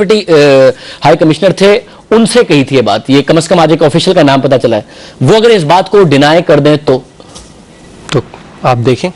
Deputy high commissioner थे, उनसे कही थी ये बात। ये कम से कम आज एक ऑफिशियल का नाम पता चला है। वो अगर इस बात को डिनाई कर दें तो आप देखें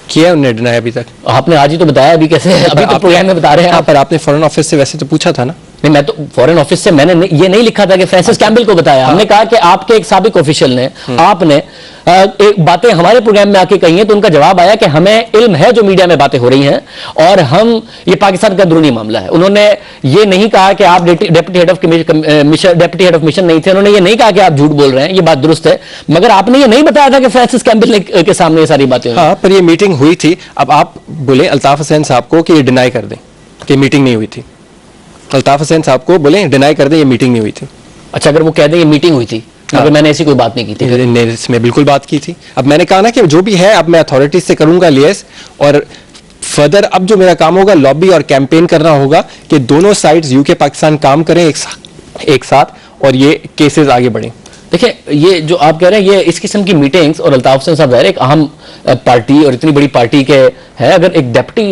किया उन्होंने डिनाई अभी तक। आपने आज ही तो बताया, अभी कैसे अभी तो प्रोग्राम में बता रहे हैं आप। पर आपने फॉरेन ऑफिस से वैसे तो पूछा था ना। नहीं, मैं तो फॉरेन ऑफिस से मैंने ये नहीं लिखा था कि फ्रांसिस कैम्बल को बताया। हमने कहा कि आपके एक साबिक ऑफिशियल ने आपने एक बातें हमारे प्रोग्राम में आके कही हैं, तो उनका जवाब आया कि हमें इल्म है जो मीडिया में बातें हो रही हैं और हम ये पाकिस्तान का अंदरूनी मामला है। उन्होंने ये नहीं कहा कि आप डेप्यूटी हेड ऑफ मिशन नहीं थे। उन्होंने ये नहीं कहा कि आप झूठ बोल रहे हैं, ये बात दुरुस्त है, मगर आपने ये नहीं बताया था कि फ्रांसिस कैम्बल के सामने ये सारी बातें। हाँ, पर ये मीटिंग हुई थी। अब आप बोले अल्ताफ हुसैन साहब को कि ये डिनाई कर दें कि मीटिंग नहीं हुई थी। अल्ताफ हुसैन साहब को बोले डिनाई कर दें ये मीटिंग नहीं हुई थी। अच्छा, अगर वो कह दें ये मीटिंग हुई थी, मगर मैंने ऐसी कोई बात नहीं की थी। इसमें बिल्कुल बात की थी। अब मैंने कहा ना कि जो भी है अब मैं अथॉरिटीज से करूंगा लिएस, और फर्दर अब जो मेरा काम होगा लॉबी और कैंपेन करना होगा कि दोनों साइड्स यूके पाकिस्तान काम करें एक साथ और ये केसेस आगे बढ़ें। देखिए, ये जो आप कह रहे हैं, ये इस किस्म की मीटिंग्स, और अल्ताफ हुसैन साहब एक अहम पार्टी और इतनी बड़ी पार्टी के है, अगर एक डिप्टी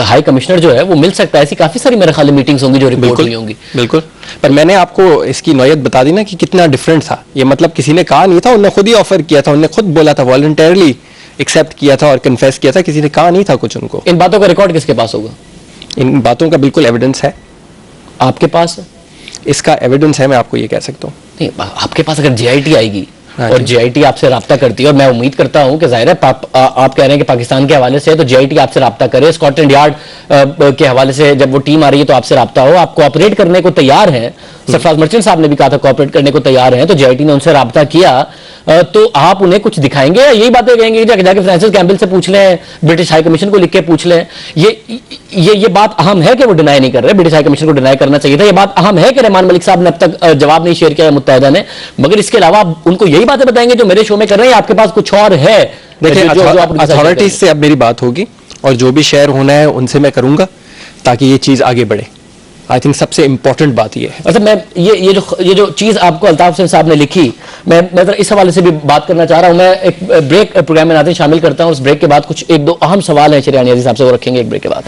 हाई कमिश्नर जो है वो मिल सकता है, ऐसी काफी सारी मेरे ख्याल मीटिंग्स होंगी जो रिपोर्ट हुई होंगी। बिल्कुल, पर मैंने आपको इसकी नौयत बता दी ना कि कितना डिफरेंट था ये। मतलब किसी ने कहा नहीं था, उन्होंने खुद ही ऑफर किया था, उन्होंने खुद बोला था, वॉलंटरली एक्सेप्ट किया था और कन्फेस किया था, किसी ने कहा नहीं था कुछ उनको। इन बातों का रिकॉर्ड किसके पास होगा? इन बातों का बिल्कुल एविडेंस है। आपके पास? इसका एविडेंस है, मैं आपको ये कह सकता हूँ। नहीं, आपके पास अगर JIT आएगी और JIT आपसे राब्ता करती है, और मैं उम्मीद करता हूं कि जाहिर है आप कह रहे हैं कि पाकिस्तान के हवाले से, तो JIT आपसे राब्ता करे, स्कॉटलैंड यार्ड के हवाले से जब वो टीम आ रही है तो आपसे राब्ता हो, आप कोऑपरेट करने को तैयार हैं। सरफराज मर्चेंट साहब ने भी कहा था कोऑपरेट करने को तैयार हैं, तो JIT ने उनसे राब्ता किया, तो आप उन्हें कुछ दिखाएंगे या यही बातें कहेंगे जाके फ्रांसिस कैम्बल से पूछ लें, ब्रिटिश हाई कमीशन को लिख के पूछ लें? ये बात अहम है कि वो डिनाई नहीं कर रहे, ब्रिटिश हाई कमीशन को डिनाई करना चाहिए था। ये बात अहम है कि रहमान मलिक साहब ने अब तक जवाब नहीं शेयर किया मुत्तहिदा ने, मगर इसके अलावा आप उनको यही बातें बताएंगे जो मेरे शो में कर रहे हैं, आपके पास कुछ और है? देखिए, अथॉरिटीज से अब मेरी बात होगी और जो भी शेयर होना है उनसे मैं करूंगा ताकि ये चीज आगे बढ़े। आई थिंक सबसे इंपॉर्टेंट बात ये है। अच्छा, मैं ये जो चीज आपको अल्ताफ हुसैन साहब ने लिखी, मैं इस हवाले से भी बात करना चाह रहा हूं। मैं एक ब्रेक प्रोग्राम में नाज़रीन शामिल करता हूं। उस ब्रेक के बाद कुछ एक दो अहम सवाल हैं शरियानी अजीज साहब से, वो रखेंगे एक ब्रेक के बाद।